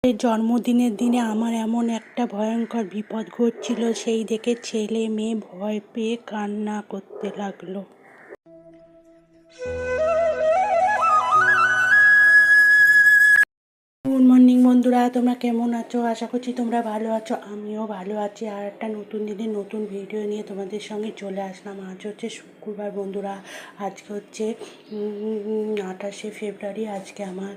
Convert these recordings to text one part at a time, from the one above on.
জন্মদিনের দিনে আমার এমন একটা ভয়ঙ্কর বিপদ ঘটছিল, সেই দেখে ছেলে মেয়ে ভয় পেয়ে কান্না করতে লাগলো। গুড মর্নিং বন্ধুরা, তোমরা কেমন আছো? আশা করছি তোমরা ভালো আছো। আমিও ভালো আছি। আর একটা নতুন দিনে নতুন ভিডিও নিয়ে তোমাদের সঙ্গে চলে আসলাম। আজ হচ্ছে শুক্রবার বন্ধুরা। আজকে হচ্ছে 28শে ফেব্রুয়ারি। আজকে আমার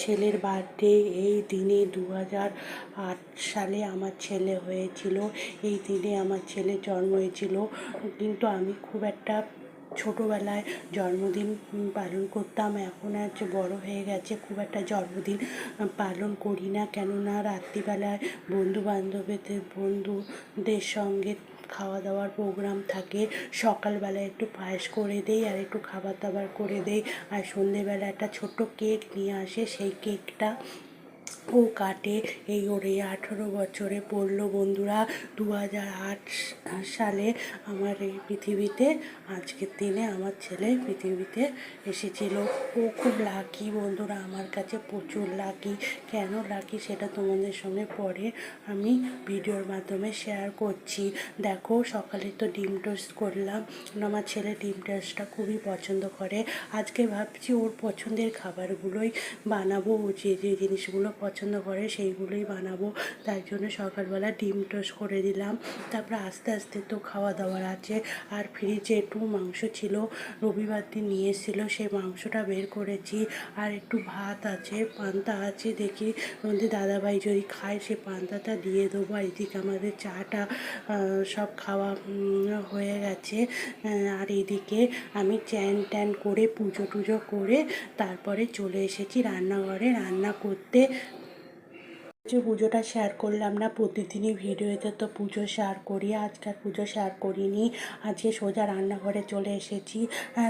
ছেলের বার্থডে। এই দিনে 2008 সালে আমার ছেলে হয়েছিল। এই দিনে আমার ছেলের জন্ম হয়েছিল, কিন্তু আমি খুব একটা ছোটোবেলায় জন্মদিন পালন করতাম। এখন আজ বড় হয়ে গেছে, খুব একটা জন্মদিন পালন করি না। কেননা রাত্রিবেলায় বন্ধুদের সঙ্গে খাওয়া দাওয়ার প্রোগ্রাম থাকে। সকালবেলায় একটু পায়েস করে দেই আর একটু খাবার দাবার করে দেই, আর সন্ধেবেলা একটা ছোট্ট কেক নিয়ে আসে, সেই কেকটা ও কাটে। এই ওর 18 বছরে পড়লো বন্ধুরা। 2008 সালে আমার এই পৃথিবীতে, আজকের দিনে আমার ছেলে পৃথিবীতে এসেছিল। ও খুব লাকি বন্ধুরা, আমার কাছে প্রচুর লাকি। কেন লাকি সেটা তোমাদের সঙ্গে পরে আমি ভিডিওর মাধ্যমে শেয়ার করছি। দেখো, সকালে তো ডিম টোস্ট করলাম। আমার ছেলে ডিম টোস্টটা খুবই পছন্দ করে। আজকে ভাবছি ওর পছন্দের খাবারগুলোই বানাবো। ও যে যে জিনিসগুলো পছন্দ করে সেইগুলোই বানাবো। তাই জন্য সকালবেলা ডিম টোস্ট করে দিলাম। তারপরে আস্তে আস্তে তো খাওয়া দাওয়ার আছে। আর ফ্রিজে একটু মাংস ছিল, রবিবার দিন নিয়ে এসেছিলো, সেই মাংসটা বের করেছি। আর একটু ভাত আছে, পান্তা আছে। দেখি আমাদের দাদাভাই যদি খায় সে পান্তাটা দিয়ে দেবো। আর এদিকে আমাদের চাটা সব খাওয়া হয়ে গেছে। আর এদিকে আমি চ্যান ট্যান করে পুজো টুজো করে তারপরে চলে এসেছি রান্নাঘরে রান্না করতে। পুজোটা শেয়ার করলাম না, প্রতিদিনই ভিডিওতে তো পুজো শেয়ার করি। আজকাল পুজো শেয়ার করিনি। আজকে সোজা রান্নাঘরে চলে এসেছি।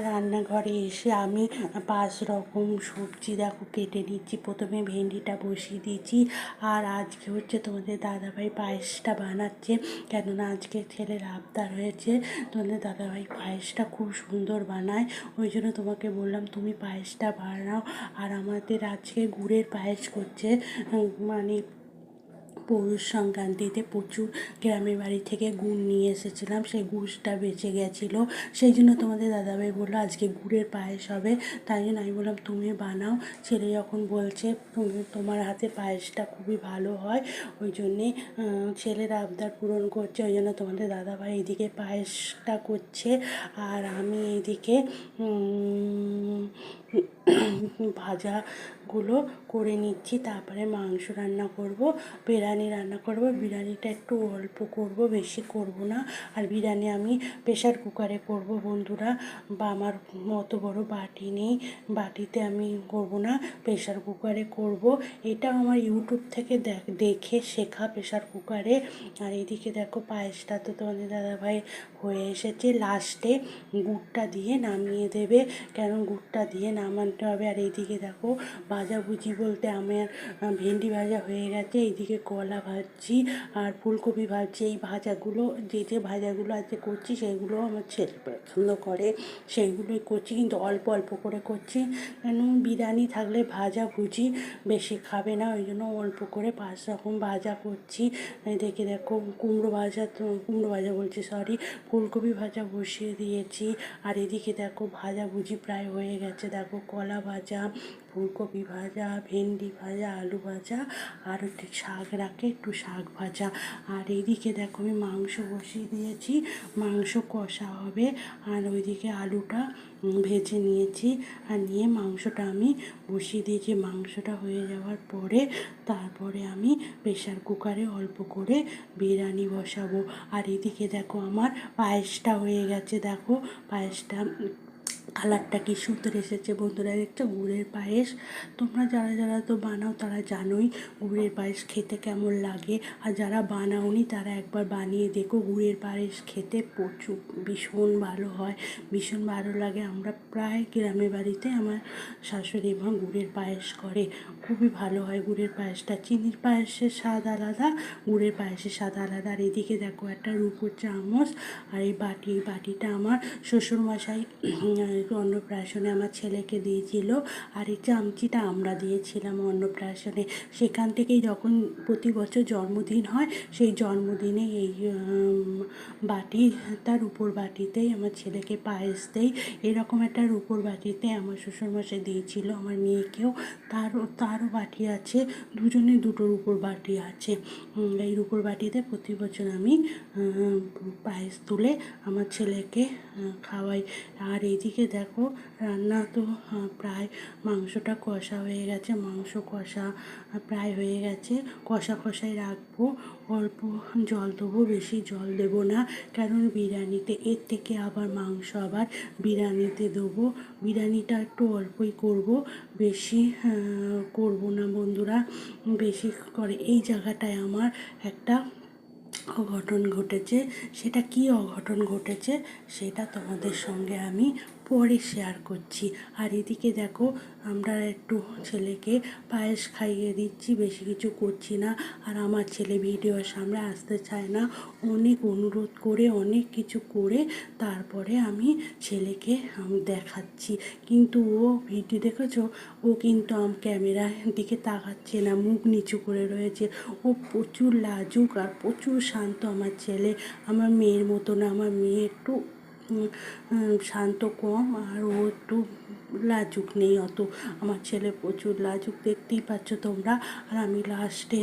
রান্নাঘরে এসে আমি 5 রকম সবজি দেখো কেটে নিচ্ছি। প্রথমে ভেন্ডিটা বসিয়ে দিয়েছি। আর আজকে হচ্ছে তোমাদের দাদাভাই পায়েসটা বানাচ্ছে, কেননা আজকে ছেলের আবদার হয়েছে। তোমাদের দাদাভাই পায়েসটা খুব সুন্দর বানায়, ওই জন্য তোমাকে বললাম তুমি পায়েসটা বানাও। আর আমাদের আজকে গুড়ের পায়েস করছে। মানে পৌষ সংক্রান্তিতে প্রচুর গ্রামের বাড়ি থেকে গুড় নিয়ে এসেছিলাম, সেই গুড়টা বেঁচে গেছিলো। সেই জন্য তোমাদের দাদাভাই বললো আজকে গুড়ের পায়েস হবে। তাই জন্য আমি বললাম তুমি বানাও। ছেলে যখন বলছে তোমার হাতে পায়েসটা খুবই ভালো হয়, ওই জন্যে ছেলের আবদার পূরণ করছে। ওই জন্য তোমাদের দাদাভাই এদিকে পায়েসটা করছে, আর আমি এইদিকে ভাজাগুলো করে নিচ্ছি। তারপরে মাংস রান্না করব, বিরিয়ানি রান্না করব। বিরিয়ানিটা একটু অল্প করব, বেশি করব না। আর বিরিয়ানি আমি প্রেশার কুকারে করব বন্ধুরা, বা আমার অত বড় বাটি নেই, বাটিতে আমি করব না, প্রেশার কুকারে করব। এটা আমার ইউটিউব থেকে দেখে শেখা, প্রেশার কুকারে। আর এইদিকে দেখো পায়েসটা তো তোমাদের দাদাভাই হয়ে এসেছে। লাস্টে গুড়টা দিয়ে নামিয়ে দেবে, কেন গুড়টা দিয়ে নামাতে হবে। আর এইদিকে দেখো ভাজাভুজি বলতে আমার ভেন্ডি ভাজা হয়ে গেছে। এইদিকে কলা ভাজছি আর ফুলকপি ভাজছি। এই ভাজাগুলো যে ভাজাগুলো আজকে করছি সেগুলো আমার ছেলে পছন্দ করে, সেইগুলোই করছি, কিন্তু অল্প অল্প করে করছি। কেন বিরিয়ানি থাকলে ভাজা ভুজি বেশি খাবে না, ওই জন্য অল্প করে 5 রকম ভাজা করছি। দেখে দেখো কুমড়ো ভাজা বলছি, সরি, ফুলকপি ভাজা বসিয়ে দিয়েছি। আর এদিকে দেখো ভাজা ভুজি প্রায় হয়ে গেছে। দেখো কলা ভাজা, ফুলকপি ভাজা, ভেন্ডি ভাজা, আলু ভাজা, আর একটু শাক রাখে একটু শাক ভাজা। আর এইদিকে দেখো আমি মাংস বসিয়ে দিয়েছি, মাংস কষা হবে। আর ওইদিকে আলুটা ভেজে নিয়েছি, আর নিয়ে মাংসটা আমি বসিয়ে দিয়েছি। মাংসটা হয়ে যাওয়ার পরে তারপরে আমি প্রেশার কুকারে অল্প করে বিরিয়ানি বসাবো। আর এদিকে দেখো আমার পায়েসটা হয়ে গেছে। দেখো পায়েসটা কালারটা কি সুন্দর এসেছে বন্ধুরা, দেখছো গুড়ের পায়েস। তোমরা যারা যারা তো বানাও তারা জানোই গুড়ের পায়েস খেতে কেমন লাগে। আর যারা বানাওনি তারা একবার বানিয়ে দেখো, গুড়ের পায়েস খেতে প্রচুর ভীষণ ভালো হয়, ভীষণ ভালো লাগে। আমরা প্রায় গ্রামের বাড়িতে আমার শাশুড়ি মা গুড়ের পায়েস করে, খুবই ভালো হয় গুড়ের পায়েসটা। চিনির পায়েসের স্বাদ আলাদা, গুড়ের পায়েসের স্বাদ আলাদা। আর এদিকে দেখো একটা রূপোর চামচ আর এই বাটিটা আমার শ্বশুরমশাই অন্নপ্রাশনে আমার ছেলেকে দিয়েছিল, আর এই চামচিটা আমরা দিয়েছিলাম অন্নপ্রাশনে। সেখান থেকেই যখন প্রতি বছর জন্মদিন হয়, সেই জন্মদিনে এই বাটি, তার উপর বাটিতেই আমার ছেলেকে পায়েস দেই। এরকম একটা রূপোর বাটিতে আমার শ্বশুরমশাই দিয়েছিল আমার মেয়েকেও। তারও বাটি আছে, দুজনের দুটো রূপোর বাটি আছে। এই রূপোর বাটিতে প্রতি বছর আমি পায়েস তুলে আমার ছেলেকে খাওয়াই। আর এইদিকে দেখো রান্না তো প্রায়, মাংসটা কষা হয়ে গেছে, মাংস কষা প্রায় হয়ে গেছে। কষাই রাখবো, অল্প জল দেবো, বেশি জল দেবো না, কারণ বিরিয়ানিতে এর থেকে আবার মাংস আবার বিরিয়ানিতে দেবো। বিরিয়ানিটা একটু অল্পই করব, বেশি করব না বন্ধুরা। বেশি করে এই জায়গাটায় আমার একটা অঘটন ঘটেছে। সেটা কি অঘটন ঘটেছে সেটা তোমাদের সঙ্গে আমি পরে শেয়ার করছি। আর এদিকে দেখো আমরা একটু ছেলেকে পায়েস খাইয়ে দিচ্ছি, বেশি কিছু করছি না। আর আমার ছেলে ভিডিওর সামনে আসতে চায় না, অনেক অনুরোধ করে অনেক কিছু করে তারপরে আমি ছেলেকে দেখাচ্ছি। কিন্তু ও ভিডিও দেখেছো, ও কিন্তু ক্যামেরার দিকে তাকাচ্ছে না, মুখ নিচু করে রয়েছে। ও প্রচুর লাজুক আর প্রচুর শান্ত আমার ছেলে, আমার মেয়ের মতো না। আমার মেয়ে একটু শান্ত কম, আর ও একটু লাজুক নেই অত। আমার ছেলে প্রচুর লাজুক, দেখতেই পাচ্ছ তোমরা। আর আমি লাস্টে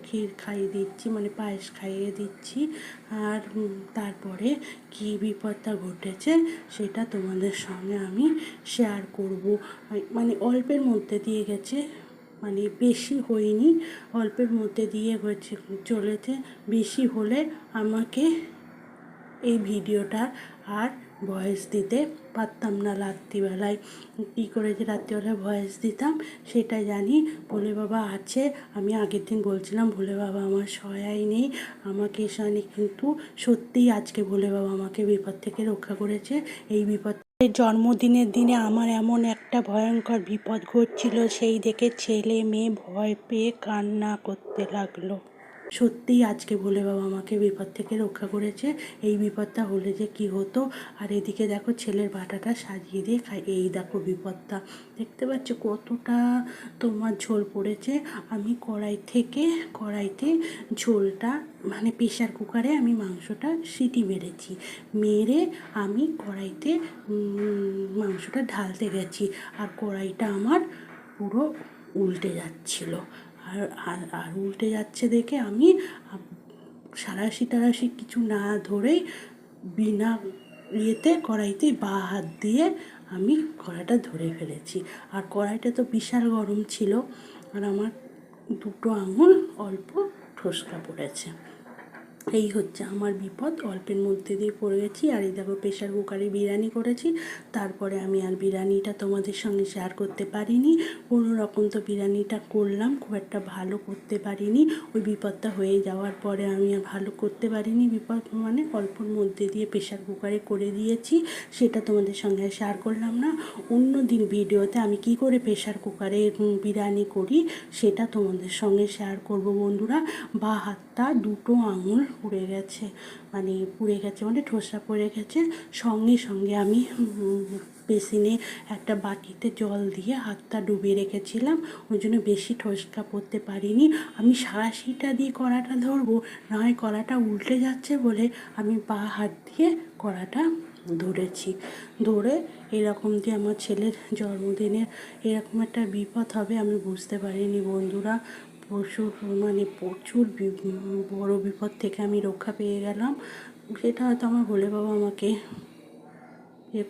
ক্ষীর খাইয়ে দিচ্ছি, মানে পায়েস খাইয়ে দিচ্ছি। আর তারপরে কী বিপদটা ঘটেছে সেটা তোমাদের সঙ্গে আমি শেয়ার করব। মানে অল্পের মধ্যে দিয়ে গেছে, মানে বেশি হয়নি, অল্পের মধ্যে দিয়ে হয়েছে চলেছে। বেশি হলে আমাকে এই ভিডিওটা আর ভয়েস দিতে পারতাম না রাত্রিবেলায়। কী করে যে রাত্রিবেলায় ভয়েস দিতাম সেটা জানি। ভোলে বাবা আছে, আমি আগের দিন বলছিলাম ভোলে বাবা আমার সহায় নেই, আমাকে সানি, কিন্তু সত্যিই আজকে ভোলে বাবা আমাকে বিপদ থেকে রক্ষা করেছে। এই বিপদ, জন্মদিনের দিনে আমার এমন একটা ভয়ঙ্কর বিপদ ঘটছিল, সেই দেখে ছেলে মেয়ে ভয় পেয়ে কান্না করতে লাগলো। সত্যিই আজকে ভোলে বাবা আমাকে বিপদ থেকে রক্ষা করেছে। এই বিপদটা হলে যে কি হতো। আর এদিকে দেখো ছেলের বাটাটা সাজিয়ে দিয়ে খাই। এই দেখো বিপদটা দেখতে পাচ্ছ কতটা তোমার ঝোল পড়েছে। আমি কড়াইতে ঝোলটা, মানে প্রেশার কুকারে আমি মাংসটা সিটি মেরেছি, মেরে আমি কড়াইতে মাংসটা ঢালতে গেছি, আর কড়াইটা আমার পুরো উল্টে যাচ্ছিলো। আর আর আর উল্টে যাচ্ছে দেখে আমি সাঁড়াশি টাড়াশি কিছু না ধরেই বিনা ইয়েতে কড়াইতে বাঁ হাত দিয়ে আমি কড়াইটা ধরে ফেলেছি। আর কড়াইটা তো বিশাল গরম ছিল, আর আমার দুটো আঙুল অল্প ঠোসকা পড়েছে। এই হচ্ছে আমার বিপদ, অল্পের মধ্যে দিয়ে পড়ে গেছি। আর এই দেখো প্রেশার কুকারে বিরিয়ানি করেছি। তারপরে আমি আর বিরিয়ানিটা তোমাদের সঙ্গে শেয়ার করতে পারিনি। কোনো রকম তো বিরিয়ানিটা করলাম, খুব একটা ভালো করতে পারিনি। ওই বিপদটা হয়ে যাওয়ার পরে আমি আর ভালো করতে পারিনি। বিপদ মানে অল্পর মধ্যে দিয়ে প্রেশার কুকারে করে দিয়েছি, সেটা তোমাদের সঙ্গে শেয়ার করলাম না। অন্য দিন ভিডিওতে আমি কি করে প্রেশার কুকারে বিরিয়ানি করি সেটা তোমাদের সঙ্গে শেয়ার করব বন্ধুরা। বা হাতটা দুটো আঙুল পুড়ে গেছে, মানে ঠোসা পড়ে গেছে। সঙ্গে সঙ্গে আমি বেসিনে একটা বাটিতে জল দিয়ে হাতটা ডুবিয়ে রেখেছিলাম, ওই জন্য বেশি ঠোসকা পড়তে পারিনি। আমি সাঁড়াশিটা দিয়ে কড়াটা ধরবো, না হয় কড়াটা উল্টে যাচ্ছে বলে আমি বাঁ হাত দিয়ে কড়াটা ধরেছি। ধরে এরকম দিয়ে আমার ছেলের জন্মদিনের এরকম একটা বিপদ হবে আমি বুঝতে পারিনি বন্ধুরা। প্রচুর বড় বিপদ থেকে আমি রক্ষা পেয়ে গেলাম। সেটা হয়তো আমার ভোলে বাবা আমাকে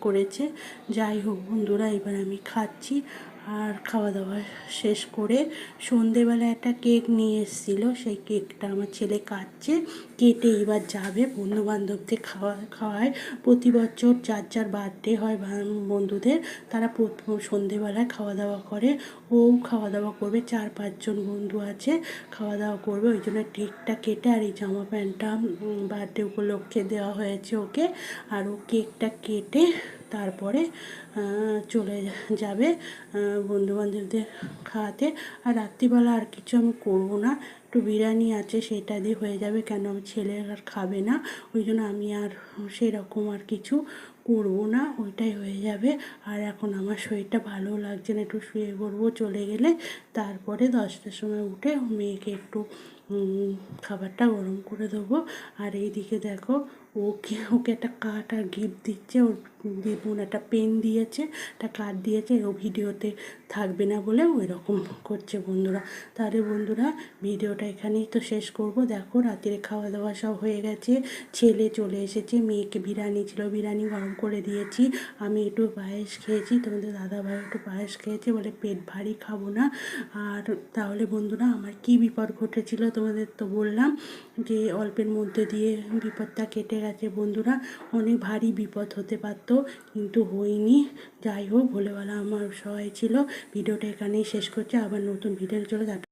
করেছে। যাই হোক বন্ধুরা, এবার আমি খাচ্ছি। আর খাওয়া দাওয়া শেষ করে সন্ধেবেলায় একটা কেক নিয়ে এসেছিলো, সেই কেকটা আমার ছেলে কাটছে, কেটে এবার যাবে বন্ধুবান্ধবদের খাওয়ায়। প্রতি বছর যার বার্থডে হয় বন্ধুদের, তারা সন্ধেবেলায় খাওয়া দাওয়া করে। ও খাওয়া দাওয়া করবে, 4-5 জন বন্ধু আছে, খাওয়া দাওয়া করবে। ওই জন্য কেকটা কেটে আর এই জামা প্যান্টটা বার্থডে উপলক্ষে দেওয়া হয়েছে ওকে। আর ও কেকটা কেটে তারপরে চলে যাবে বন্ধুবান্ধবদের খাওয়াতে। আর রাত্রিবেলা আর কিছু আমি করবো না, একটু বিরিয়ানি আছে সেটা দিয়ে হয়ে যাবে, কেন আমার ছেলে আর খাবে না, ওই জন্য আমি আর সেরকম আর কিছু করবো না, ওইটাই হয়ে যাবে। আর এখন আমার শরীরটা ভালো লাগছে না, একটু শুয়ে পড়বো, চলে গেলে তারপরে 10টার সময় উঠে মেয়েকে একটু খাবারটা গরম করে দেবো। আর এইদিকে দেখো ওকে একটা কাঠ আর গিফট দিচ্ছে, ওর দিদিমন একটা পেন দিয়েছে, একটা কাঠ দিয়েছে, ও ভিডিওতে থাকবে না বলে ওই রকম করছে বন্ধুরা। তাহলে বন্ধুরা ভিডিওটা এখানেই তো শেষ করব। দেখো রাত্রে খাওয়া দাওয়া সব হয়ে গেছে, ছেলে চলে এসেছে, মেয়েকে বিরিয়ানি ছিল, বিরিয়ানি গরম করে দিয়েছি, আমি একটু পায়েস খেয়েছি, তোমাদের দাদাভাই একটু পায়েস খেয়েছে, বলে পেট ভারী খাবো না। আর তাহলে বন্ধুরা আমার কি বিপদ ঘটেছিল তোমাদের তো বললাম, যে অল্পের মধ্যে দিয়ে বিপদটা কেটে গেছে বন্ধুরা, অনেক ভারী বিপদ হতে পারতো কিন্তু হয়নি। যাই হোক ভোলেবালা আমার সহায় ছিল। ভিডিওটা এখানেই শেষ করছি, আবার নতুন ভিডিও চলে যাবে।